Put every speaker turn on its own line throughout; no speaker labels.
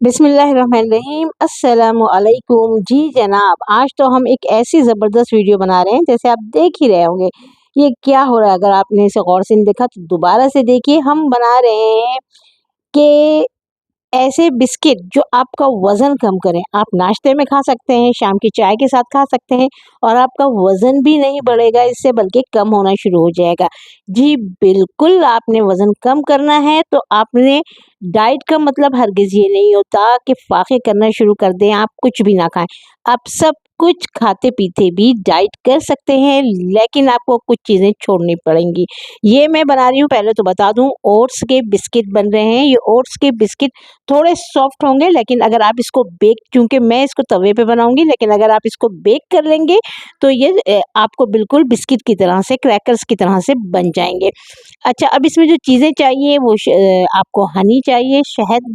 बिस्मिल्लाहिर्रहमानिर्रहीम अस्सलामुअलैकुम। जी जनाब, आज तो हम एक ऐसी ज़बरदस्त वीडियो बना रहे हैं, जैसे आप देख ही रहे होंगे। ये क्या हो रहा है, अगर आपने इसे गौर से नहीं देखा तो दोबारा से देखिए। हम बना रहे हैं कि ऐसे बिस्किट जो आपका वज़न कम करें। आप नाश्ते में खा सकते हैं, शाम की चाय के साथ खा सकते हैं और आपका वज़न भी नहीं बढ़ेगा इससे, बल्कि कम होना शुरू हो जाएगा। जी बिल्कुल, आपने वज़न कम करना है तो आपने डाइट का मतलब हरगिज़ ये नहीं होता कि फ़ाक़े करना शुरू कर दें, आप कुछ भी ना खाएँ। आप सब कुछ खाते-पीते भी डाइट कर सकते हैं, लेकिन आपको कुछ चीज़ें छोड़नी पड़ेंगी। ये मैं बना रही हूँ, पहले तो बता दूँ, ओट्स के बिस्किट बन रहे हैं। ये ओट्स के बिस्किट थोड़े सॉफ्ट होंगे, लेकिन अगर आप इसको बेक, क्योंकि मैं इसको तवे पे बनाऊँगी, लेकिन अगर आप इसको बेक कर लेंगे तो ये आपको बिल्कुल बिस्किट की तरह से, क्रैकर्स की तरह से बन जाएँगे। अच्छा, अब इसमें जो चीज़ें चाहिए वो आपको हनी चाहिए, शहद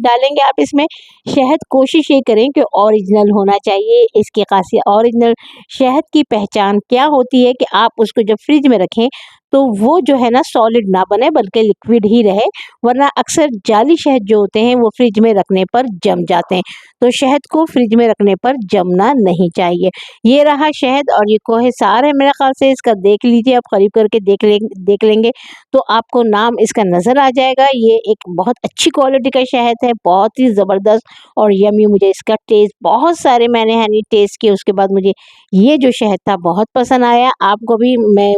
डालेंगे आप इसमें। शहद कोशिश ये करें कि ओरिजिनल होना चाहिए। इसकी खासियत, ओरिजिनल शहद की पहचान क्या होती है कि आप उसको जब फ्रिज में रखें तो वो जो है ना सॉलिड ना बने, बल्कि लिक्विड ही रहे, वरना अक्सर जाली शहद जो होते हैं वो फ्रिज में रखने पर जम जाते हैं। तो शहद को फ्रिज में रखने पर जमना नहीं चाहिए। ये रहा शहद और ये कोहिसार है मेरे ख़्याल से। इसका देख लीजिए, आप करीब करके देख लेंगे तो आपको नाम इसका नज़र आ जाएगा। ये एक बहुत अच्छी क्वालिटी का शहद है, बहुत ही ज़बरदस्त और यम्मी। मुझे इसका टेस्ट, बहुत सारे मैंने हनी टेस्ट किए, उसके बाद मुझे ये जो शहद था बहुत पसंद आया। आपको भी मैं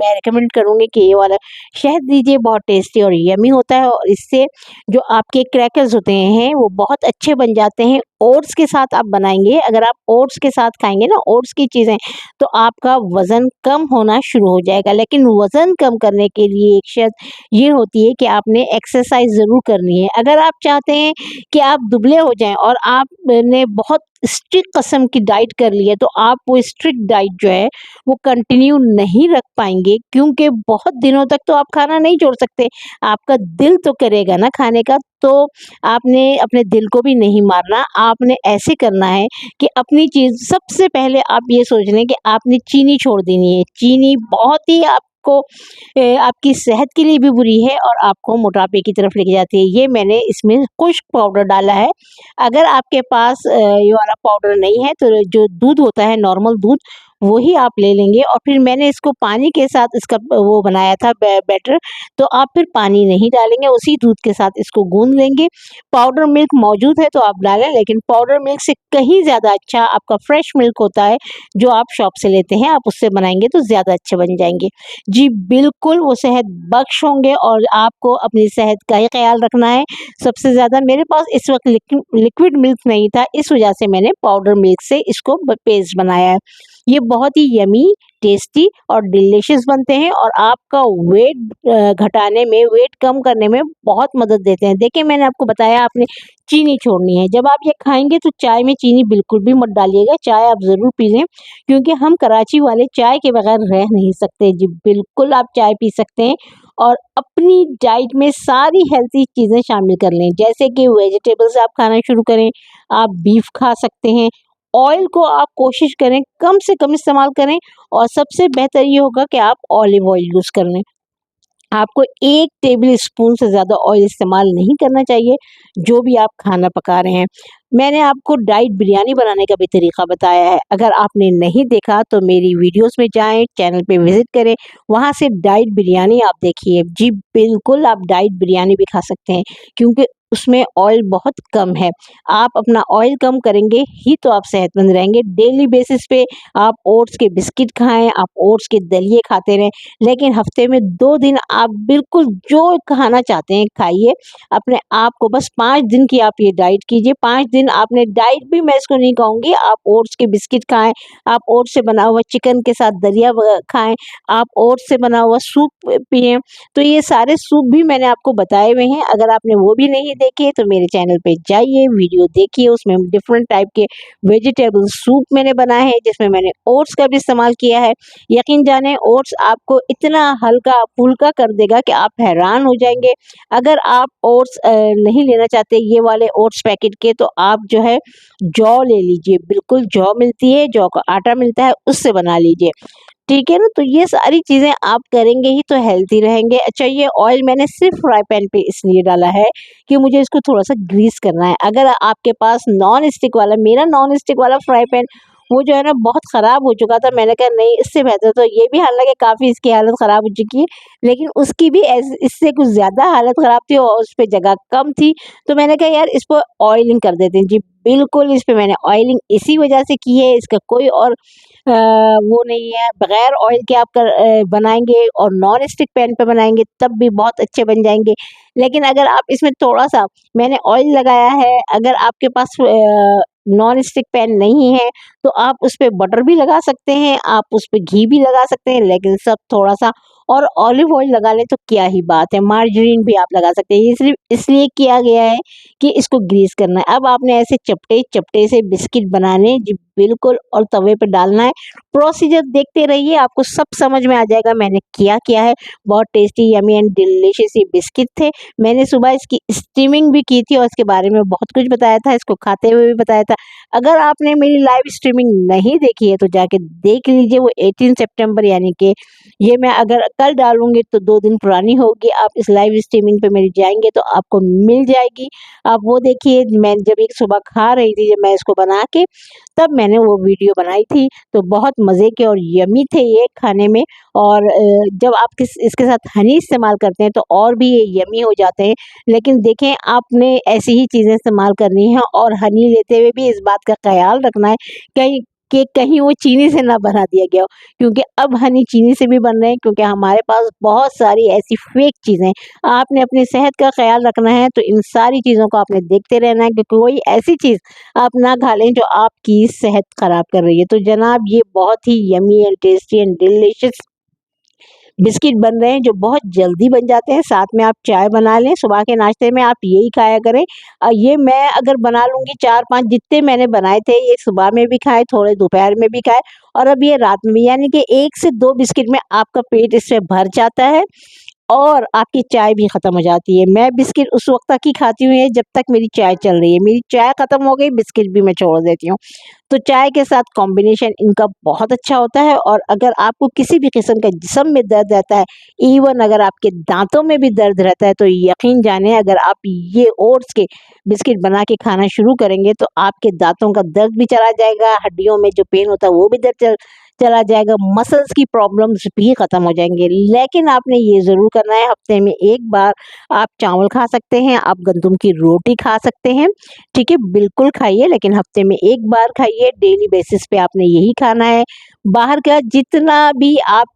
रिकमेंड करूँगी कि ये वाला शहद लीजिए, बहुत टेस्टी और यम्मी होता है और इससे जो आपके क्रैकर्स होते हैं वो बहुत अच्छे बन जाते हैं। ओट्स के साथ आप बनाएँगे, अगर आप ओट्स के साथ खाएँगे ना ओट्स की चीज़ें, तो आपका वज़न कम होना शुरू हो जाएगा। लेकिन वज़न कम करने के लिए एक शर्त ये होती है कि आपने एक्सरसाइज़ ज़रूर करनी है। अगर आप चाहते हैं कि आप दुबले हो जाएँ और आपने बहुत स्ट्रिक्ट किस्म की डाइट कर ली है, तो आप वो स्ट्रिक्ट डाइट जो है वो कंटिन्यू नहीं रख पाएँगे, क्योंकि बहुत दिनों तक तो आप खाना नहीं छोड़ सकते। आपका दिल तो करेगा ना खाने का, तो आपने अपने दिल को भी नहीं मारना। आपने ऐसे करना है कि अपनी चीज़ सबसे पहले आप ये सोच लें कि आपने चीनी छोड़ देनी है। चीनी बहुत ही आपको आपकी सेहत के लिए भी बुरी है और आपको मोटापे की तरफ लेके जाती है। ये मैंने इसमें खुश्क पाउडर डाला है। अगर आपके पास ये वाला पाउडर नहीं है तो जो दूध होता है, नॉर्मल दूध, वही आप ले लेंगे और फिर मैंने इसको पानी के साथ इसका वो बनाया था बैटर, तो आप फिर पानी नहीं डालेंगे, उसी दूध के साथ इसको गूँध लेंगे। पाउडर मिल्क मौजूद है तो आप डालें, लेकिन पाउडर मिल्क से कहीं ज़्यादा अच्छा आपका फ्रेश मिल्क होता है, जो आप शॉप से लेते हैं। आप उससे बनाएँगे तो ज़्यादा अच्छे बन जाएँगे। जी बिल्कुल, वो सेहत बख्श होंगे और आपको अपनी सेहत का ही ख़्याल रखना है सबसे ज़्यादा। मेरे पास इस वक़्त लिक्विड मिल्क नहीं था, इस वजह से मैंने पाउडर मिल्क से इसको पेस्ट बनाया है। ये बहुत ही यम्मी, टेस्टी और डिलीशियस बनते हैं और आपका वेट घटाने में, वेट कम करने में बहुत मदद देते हैं। देखिए, मैंने आपको बताया आपने चीनी छोड़नी है। जब आप ये खाएँगे तो चाय में चीनी बिल्कुल भी मत डालिएगा। चाय आप ज़रूर पी लें, क्योंकि हम कराची वाले चाय के बगैर रह नहीं सकते। जी बिल्कुल, आप चाय पी सकते हैं और अपनी डाइट में सारी हेल्थी चीज़ें शामिल कर लें, जैसे कि वेजिटेबल्स आप खाना शुरू करें, आप बीफ खा सकते हैं। ऑयल को आप कोशिश करें कम से कम इस्तेमाल करें और सबसे बेहतर ये होगा कि आप ऑलिव ऑयल यूज़ कर लें। आपको 1 टेबल स्पून से ज़्यादा ऑयल इस्तेमाल नहीं करना चाहिए, जो भी आप खाना पका रहे हैं। मैंने आपको डाइट बिरयानी बनाने का भी तरीका बताया है। अगर आपने नहीं देखा तो मेरी वीडियोज़ में जाएँ, चैनल पे विज़िट करें, वहाँ से डाइट बिरयानी आप देखिए। जी बिल्कुल, आप डाइट बिरयानी भी खा सकते हैं, क्योंकि उसमें ऑयल बहुत कम है। आप अपना ऑयल कम करेंगे ही तो आप सेहतमंद रहेंगे। डेली बेसिस पे आप ओट्स के बिस्किट खाएँ, आप ओट्स के दलिए खाते रहें, लेकिन हफ्ते में 2 दिन आप बिल्कुल जो खाना चाहते हैं खाइए। अपने आप को बस 5 दिन की आप ये डाइट कीजिए। 5 दिन आपने डाइट भी, मैं इसको नहीं कहूँगी, आप ओट्स के बिस्किट खाएँ, आप ओट्स से बना हुआ चिकन के साथ दलिया खाएँ, आप ओट्स से बना हुआ सूप पिएँ। तो ये सारे सूप भी मैंने आपको बताए हुए हैं। अगर आपने वो भी नहीं देखे तो मेरे चैनल पे जाइए, वीडियो देखिए। उसमें डिफरेंट टाइप के वेजिटेबल सूप मैंने बनाए हैं, जिसमें मैंने ओट्स का भी इस्तेमाल किया है। यकीन जाने, ओट्स आपको इतना हल्का-फुल्का कर देगा कि आप हैरान हो जाएँगे। अगर आप ओट्स नहीं लेना चाहते ये वाले ओट्स पैकेट के, तो आप जो है जौ ले लीजिए। बिल्कुल जौ मिलती है, जौ का आटा मिलता है, उससे बना लीजिए। ठीक है ना। तो ये सारी चीज़ें आप करेंगे ही तो हेल्थी रहेंगे। अच्छा, ये ऑयल मैंने सिर्फ फ्राई पैन पे इसलिए डाला है कि मुझे इसको थोड़ा-सा ग्रीस करना है। अगर आपके पास नॉन स्टिक वाला, मेरा नॉन स्टिक वाला फ्राई पैन वो जो है ना बहुत ख़राब हो चुका था। मैंने कहा नहीं, इससे बेहतर तो ये भी, हालाँकि काफ़ी इसकी हालत ख़राब हो चुकी है, लेकिन उसकी भी इससे कुछ ज़्यादा हालत ख़राब थी और उस पे जगह कम थी। तो मैंने कहा यार इसको ऑयलिंग कर देते हैं। जी बिल्कुल, इस पे मैंने ऑयलिंग इसी वजह से की है, इसका कोई और वो नहीं है। बगैर ऑयल के आप बनाएँगे और नॉन स्टिक पैन पे बनाएँगे तब भी बहुत अच्छे बन जाएँगे। लेकिन अगर आप इसमें थोड़ा-सा, मैंने ऑयल लगाया है, अगर आपके पास नॉन स्टिक पैन नहीं है तो आप उस पे बटर भी लगा सकते हैं, आप उस पे घी भी लगा सकते हैं, लेकिन सब थोड़ा-सा और ऑलिव ऑयल लगा लें तो क्या ही बात है, मार्जरीन भी आप लगा सकते हैं। ये सिर्फ़ इसलिए किया गया है कि इसको ग्रीस करना है। अब आपने ऐसे चपटे-चपटे से बिस्किट बनाने हैं, जी बिल्कुल, और तवे पे डालना है। प्रोसीजर देखते रहिए, आपको सब समझ में आ जाएगा मैंने क्या-क्या है। बहुत टेस्टी, यम्मी एंड डिलीशियस ये बिस्किट थे। मैंने सुबह इसकी स्टीमिंग भी की थी और इसके बारे में बहुत कुछ बताया था, इसको खाते हुए भी बताया था। अगर आपने मेरी लाइव स्ट्रीमिंग नहीं देखी है तो जाके देख लीजिए, वो 18 सितंबर, यानी कि ये मैं अगर कल डालूँगी तो 2 दिन पुरानी होगी। आप इस लाइव स्ट्रीमिंग पे मेरी जाएँगे तो आपको मिल जाएगी। आप वो देखिए, मैं जब एक सुबह खा रही थी, जब मैं इसको बना के, तब मैंने वो वीडियो बनाई थी। तो बहुत मज़े के और यम्मी थे ये खाने में। और जब आप इसके साथ हनी इस्तेमाल करते हैं तो और भी ये यम्मी हो जाते हैं। लेकिन देखें, आपने ऐसी ही चीज़ें इस्तेमाल करनी है और हनी लेते हुए भी इस बात का ख़्याल रखना है कहीं वो चीनी से ना बना दिया गया हो, क्योंकि अब हनी चीनी से भी बन रहे हैं, क्योंकि हमारे पास बहुत सारी ऐसी फेक चीज़ें हैं। आपने अपनी सेहत का ख़्याल रखना है तो इन सारी चीज़ों को आपने देखते रहना है कि कोई ऐसी चीज़ आप ना खा लें जो आपकी सेहत ख़राब कर रही है। तो जनाब, ये बहुत ही yummy and tasty and delicious biscuit बन रहे हैं जो बहुत जल्दी बन जाते हैं। साथ में आप चाय बना लें, सुबह के नाश्ते में आप यही खाया करें। ये मैं अगर बना लूँगी 4-5, जितने मैंने बनाए थे, ये सुबह में भी खाए, थोड़े दोपहर में भी खाए और अब ये रात में भी, यानी कि 1 से 2 बिस्किट में आपका पेट इससे भर जाता है और आपकी चाय भी ख़त्म हो जाती है। मैं बिस्किट उस वक़्त तक ही खाती हूँ जब तक मेरी चाय चल रही है। मेरी चाय ख़त्म हो गई, बिस्किट भी मैं छोड़ देती हूँ। तो चाय के साथ कॉम्बिनेशन इनका बहुत अच्छा होता है। और अगर आपको किसी भी किस्म का जिस्म में दर्द रहता है, इवन अगर आपके दाँतों में भी दर्द रहता है, तो यकीन जानिए, अगर आप ये ओट्स के बिस्किट बना के खाना शुरू करेंगे तो आपके दाँतों का दर्द भी चला जाएगा, हड्डियों में जो पेन होता है वो भी दर्द चला जाएगा, मसल्स की प्रॉब्लम्स भी ख़त्म हो जाएँगे। लेकिन आपने ये ज़रूर करना है, हफ़्ते में 1 बार आप चावल खा सकते हैं, आप गंदम की रोटी खा सकते हैं, ठीक है? बिल्कुल खाइए, लेकिन हफ़्ते में 1 बार खाइए, डेली बेसिस पे आपने यही खाना है। बाहर का जितना भी आप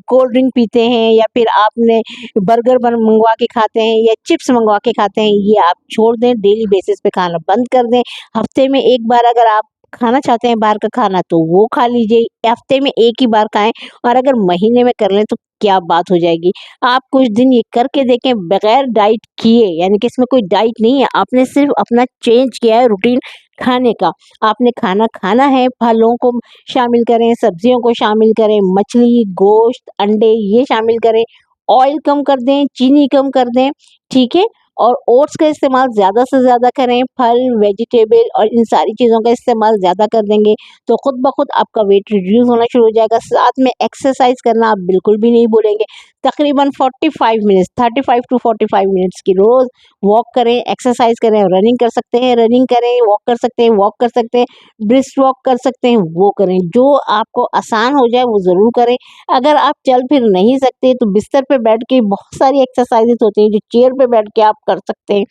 कोल्ड ड्रिंक पीते हैं या फिर आपने बर्गर मँगवा के खाते हैं या चिप्स मँगवा के खाते हैं, ये आप छोड़ दें, डेली बेसिस पे खाना बंद कर दें। हफ़्ते में 1 बार अगर आप खाना चाहते हैं बाहर का खाना तो वो खा लीजिए, हफ्ते में 1 ही बार खाएँ। और अगर महीने में कर लें तो क्या बात हो जाएगी। आप कुछ दिन ये करके देखें बगैर डाइट किए, यानी कि इसमें कोई डाइट नहीं है, आपने सिर्फ़ अपना चेंज किया है रूटीन खाने का। आपने खाना खाना है, फलों को शामिल करें, सब्जियों को शामिल करें, मछली, गोश्त, अंडे ये शामिल करें, ऑयल कम कर दें, चीनी कम कर दें, ठीक है? और ओट्स का इस्तेमाल ज़्यादा से ज़्यादा करें, फल, वेजिटेबल और इन सारी चीज़ों का इस्तेमाल ज़्यादा कर देंगे, तो खुद ब खुद आपका वेट रिड्यूस होना शुरू हो जाएगा। साथ में एक्सरसाइज़ करना आप बिल्कुल भी नहीं भूलेंगे। तकरीबन 45 मिनट्स, 35 टू 45 मिनट्स की रोज़ वॉक करें, एक्सरसाइज़ करें, रनिंग कर सकते हैं, रनिंग करें, वॉक कर सकते हैं, वॉक कर सकते हैं, ब्रिस्क वॉक कर सकते हैं, वो करें। जो आपको आसान हो जाए वो ज़रूर करें। अगर आप चल फिर नहीं सकते तो बिस्तर पे बैठ के बहुत सारी एक्सरसाइज़ेज़ होती हैं जो चेयर पे बैठ के आप कर सकते हैं,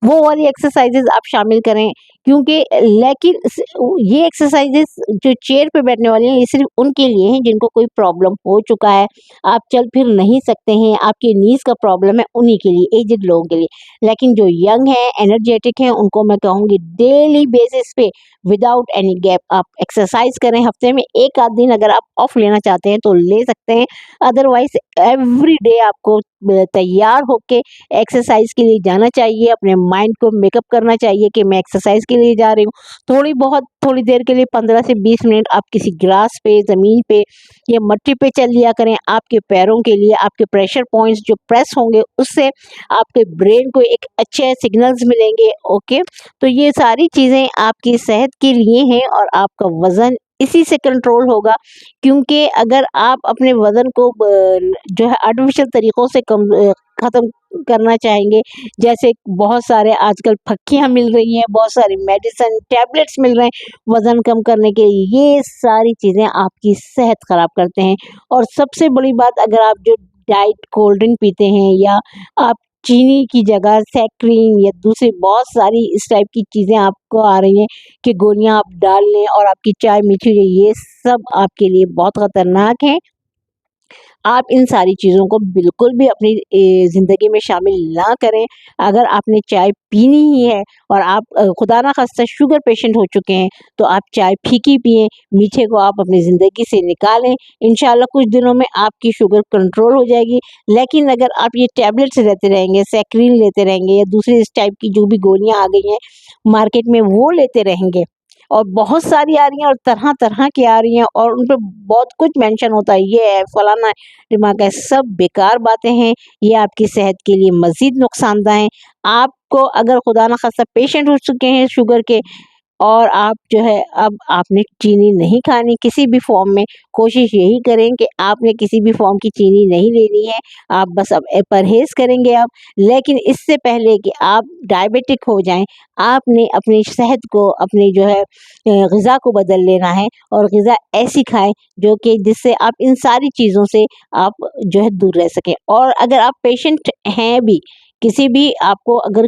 वो वाली एक्सरसाइज़ेज़ आप शामिल करें। क्योंकि लेकिन ये एक्सरसाइज़ेज़ जो चेयर पे बैठने वाली हैं, ये सिर्फ़ उनके लिए हैं जिनको कोई प्रॉब्लम हो चुका है, आप चल फिर नहीं सकते हैं, आपकी नीज़ का प्रॉब्लम है, उन्हीं के लिए, एज्ड लोगों के लिए। लेकिन जो यंग हैं, एनर्जेटिक हैं, उनको मैं कहूँगी डेली बेसिस पे विदाउट एनी गैप आप एक्सरसाइज़ करें। हफ्ते में 1 आध दिन अगर आप ऑफ लेना चाहते हैं तो ले सकते हैं, अदरवाइज़ एवरीडे आपको तैयार होके एक्सरसाइज़ के लिए जाना चाहिए। अपने माइंड को मेकअप करना चाहिए कि मैं एक्सरसाइज़ के लिए जा रही हूँ। थोड़ी देर के लिए 15 से 20 मिनट आप किसी ग्रास पे, ज़मीन पे या मट्टी पे चल लिया करें। आपके पैरों के लिए आपके प्रेशर पॉइंट्स जो प्रेस होंगे, उससे आपके ब्रेन को एक अच्छे सिग्नल्स मिलेंगे, ओके। तो ये सारी चीज़ें आपकी सेहत के लिए हैं और आपका वज़न इसी से कंट्रोल होगा। क्योंकि अगर आप अपने वज़न को जो है आर्टिफ़िशियल तरीक़ों से ख़त्म करना चाहेंगे, जैसे बहुत सारे आजकल फक्कियाँ मिल रही हैं, बहुत सारी मेडिसिन, टैबलेट्स मिल रहे हैं वज़न कम करने के लिए, ये सारी चीज़ें आपकी सेहत ख़राब करते हैं। और सबसे बड़ी बात, अगर आप जो डाइट कोल्ड ड्रिंक पीते हैं या आप चीनी की जगह सैक्रिन या दूसरी बहुत सारी इस टाइप की चीज़ें आपको आ रही हैं कि गोलियाँ आप डाल लें और आपकी चाय मीठी हो जाए, ये सब आपके लिए बहुत ख़तरनाक है। आप इन सारी चीज़ों को बिल्कुल भी अपनी ज़िंदगी में शामिल ना करें। अगर आपने चाय पीनी ही है और आप खुदा ना ख़ास्ता शुगर पेशेंट हो चुके हैं, तो आप चाय फीकी पिएँ, मीठे को आप अपनी ज़िंदगी से निकालें। इंशाल्लाह कुछ दिनों में आपकी शुगर कंट्रोल हो जाएगी। लेकिन अगर आप ये टैबलेट्स लेते रहेंगे, सैक्रिन लेते रहेंगे या दूसरी इस टाइप की जो भी गोलियाँ आ गई हैं मार्केट में, वो लेते रहेंगे और बहुत सारी आ रही हैं और तरह-तरह की आ रही हैं और उन पे बहुत कुछ मेंशन होता है, ये है, फलाना है, ढिमाका है, सब बेकार बातें हैं। ये आपकी सेहत के लिए मज़ीद नुकसानदा हैं। आपको अगर खुदा ना ख़ास्ता पेशेंट हो चुके हैं शुगर के और आप जो है अब आपने चीनी नहीं खानी किसी भी फ़ॉर्म में, कोशिश यही करें कि आपने किसी भी फ़ॉर्म की चीनी नहीं लेनी है, आप बस अब परहेज़ करेंगे आप। लेकिन इससे पहले कि आप डायबिटिक हो जाएँ, आपने अपनी सेहत को, अपनी जो है ग़िज़ा को बदल लेना है और ग़िज़ा ऐसी खाएँ जो कि जिससे आप इन सारी चीज़ों से आप जो है दूर रह सकें। और अगर आप पेशेंट हैं भी, किसी भी आपको अगर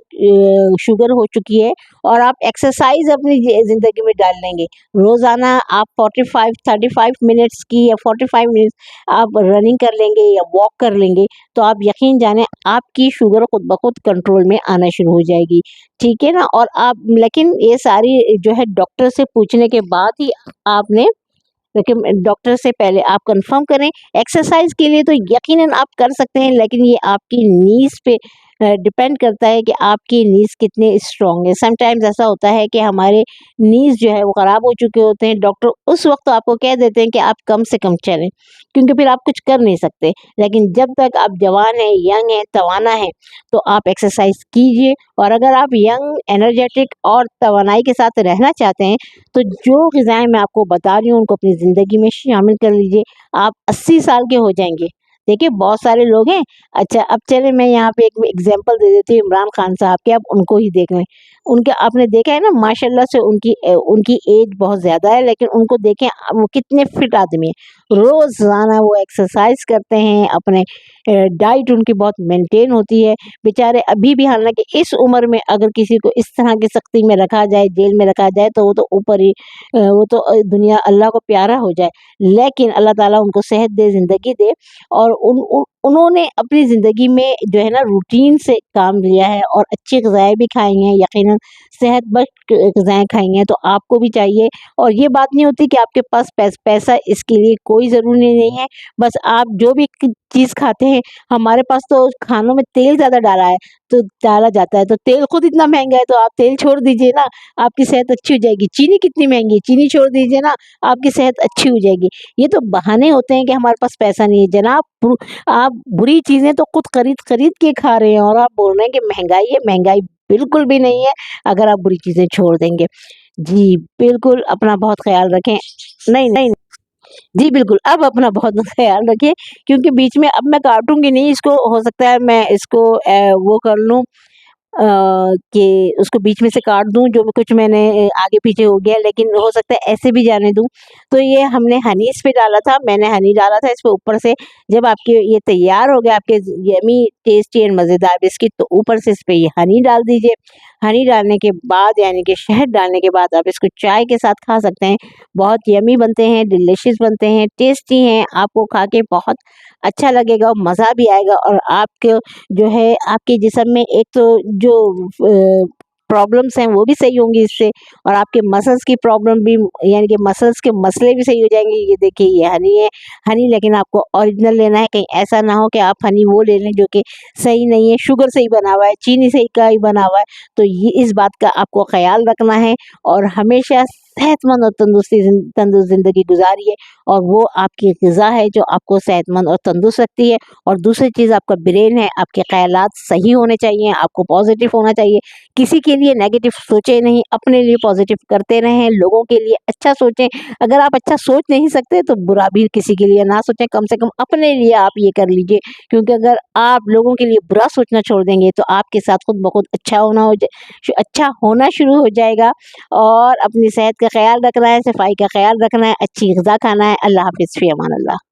शुगर हो चुकी है और आप एक्सरसाइज़ अपनी ज़िंदगी में डाल लेंगे, रोज़ाना आप 35 मिनट्स की या 45 मिनट्स आप रनिंग कर लेंगे या वॉक कर लेंगे, तो आप यकीन जानें आपकी शुगर खुद ब खुद कंट्रोल में आना शुरू हो जाएगी, ठीक है ना? और आप लेकिन ये सारी जो है डॉक्टर से पूछने के बाद ही आपने लेकिन डॉक्टर से पहले आप कंफर्म करें। एक्सरसाइज़ के लिए तो यकीनन आप कर सकते हैं, लेकिन ये आपकी नीज़ पे डिपेंड करता है कि आपकी नीज़ कितने स्ट्रॉन्ग है। समटाइम्स ऐसा होता है कि हमारे नीज़ जो है वो ख़राब हो चुके होते हैं, डॉक्टर उस वक़्त तो आपको कह देते हैं कि आप कम से कम चलें, क्योंकि फिर आप कुछ कर नहीं सकते। लेकिन जब तक आप जवान हैं, यंग हैं, तवाना हैं, तो आप एक्सरसाइज़ कीजिए। और अगर आप यंग, एनर्जेटिक और तवानाई के साथ रहना चाहते हैं, तो जो ग़िज़ाएँ मैं आपको बता रही हूँ, उनको अपनी ज़िंदगी में शामिल कर लीजिए। आप 80 साल के हो जाएँगे। देखिए बहुत सारे लोग हैं। अच्छा, अब चलिए मैं यहाँ पे एक एग्ज़ाम्पल दे देती हूँ इमरान खान साहब की, आप उनको ही देख लें। उनके आपने देखा है ना, माशाल्लाह से उनकी एज बहुत ज़्यादा है, लेकिन उनको देखें वो कितने फिट आदमी हैं। रोज़ाना वो एक्सरसाइज़ करते हैं, अपने डाइट उनकी बहुत मेंटेन होती है। बेचारे अभी भी, हालाँकि इस उम्र में अगर किसी को इस तरह की सख्ती में रखा जाए, जेल में रखा जाए, तो वो तो ऊपर ही वो तो दुनिया अल्लाह को प्यारा हो जाए। लेकिन अल्लाह ताला उनको सेहत दे, ज़िंदगी दे और उन्होंने अपनी ज़िंदगी में जो है ना रूटीन से काम लिया है और अच्छी ग़िज़ाएँ भी खाई हैं, यकीनन सेहतबख्श ग़िज़ाएँ खाई हैं, तो आपको भी चाहिए। और ये बात नहीं होती कि आपके पास पैसा, इसके लिए कोई ज़रूरी नहीं है। बस आप जो भी चीज़ खाते हैं, हमारे पास तो खानों में तेल ज़्यादा डाला जाता है, तो तेल खुद इतना महँगा है, तो आप तेल छोड़ दीजिए ना, आपकी सेहत अच्छी हो जाएगी। चीनी कितनी महँगी है, चीनी छोड़ दीजिए ना, आपकी सेहत अच्छी हो जाएगी। ये तो बहाने होते हैं कि हमारे पास पैसा नहीं है। जनाब, आप बुरी चीज़ें तो खुद खरीद के खा रहे हैं और आप बोल रहे हैं कि महँगाई है, महँगाई बिल्कुल भी नहीं है, अगर आप बुरी चीज़ें छोड़ देंगे। जी, बिल्कुल अपना बहुत ख़्याल रखें। नहीं, जी बिल्कुल, अब अपना बहुत ख़्याल रखिए, क्योंकि बीच में अब मैं काटूँगी नहीं इसको, हो सकता है मैं इसको वो कर लूँ कि उसको बीच में से काट दूँ, जो भी कुछ मैंने आगे-पीछे हो गया, लेकिन हो सकता है ऐसे भी जाने दूँ। तो ये हमने हनी इस पे डाला था, मैंने हनी डाला था इस पे ऊपर से। जब आपके ये तैयार हो गया, आपके यम्मी, टेस्टी एंड मज़ेदार बिस्किट, तो ऊपर से इस पे ये हनी डाल दीजिए। हनी डालने के बाद, यानी कि शहद डालने के बाद, आप इसको चाय के साथ खा सकते हैं। बहुत यम्मी बनते हैं, डिलीशियस बनते हैं, टेस्टी हैं, आपको खा के बहुत अच्छा लगेगा, मज़ा भी आएगा और आपको जो है आपके जिस्म में एक तो जो प्रॉब्लम्स हैं वो भी सही होंगी इससे, और आपके मसल्स की प्रॉब्लम भी, यानी कि मसल्स के मसले भी सही हो जाएंगे। ये देखिए, ये हनी है, हनी लेकिन आपको ओरिजिनल लेना है, कहीं ऐसा ना हो कि आप हनी वो ले लें जो कि सही नहीं है, शुगर से ही बना हुआ है, चीनी से ही का ही बना हुआ है। तो ये इस बात का आपको ख्याल रखना है और हमेशा सेहतमंद और तंदुरुस्त ज़िंदगी गुजारिए। और वो आपकी ग़िज़ा है जो आपको सेहतमंद और तंदुरुस्त रखती है। और दूसरी चीज़ आपका ब्रेन है, आपके ख़यालात सही होने चाहिए, आपको पॉज़िटिव होना चाहिए। किसी के लिए नेगेटिव सोचें नहीं, अपने लिए पॉज़िटिव करते रहें, लोगों के लिए अच्छा सोचें। अगर आप अच्छा सोच नहीं सकते तो बुरा भी किसी के लिए ना सोचें, कम से कम अपने लिए आप ये कर लीजिए। क्योंकि अगर आप लोगों के लिए बुरा सोचना छोड़ देंगे तो आपके साथ खुद ब खुद अच्छा होना शुरू हो जाएगा। और अपनी सेहत का ख़याल रखना है, सफाई का ख़याल रखना है, अच्छी ग़िज़ा खाना है। अल्लाह हाफ़िज़, फ़ी अमान अल्लाह।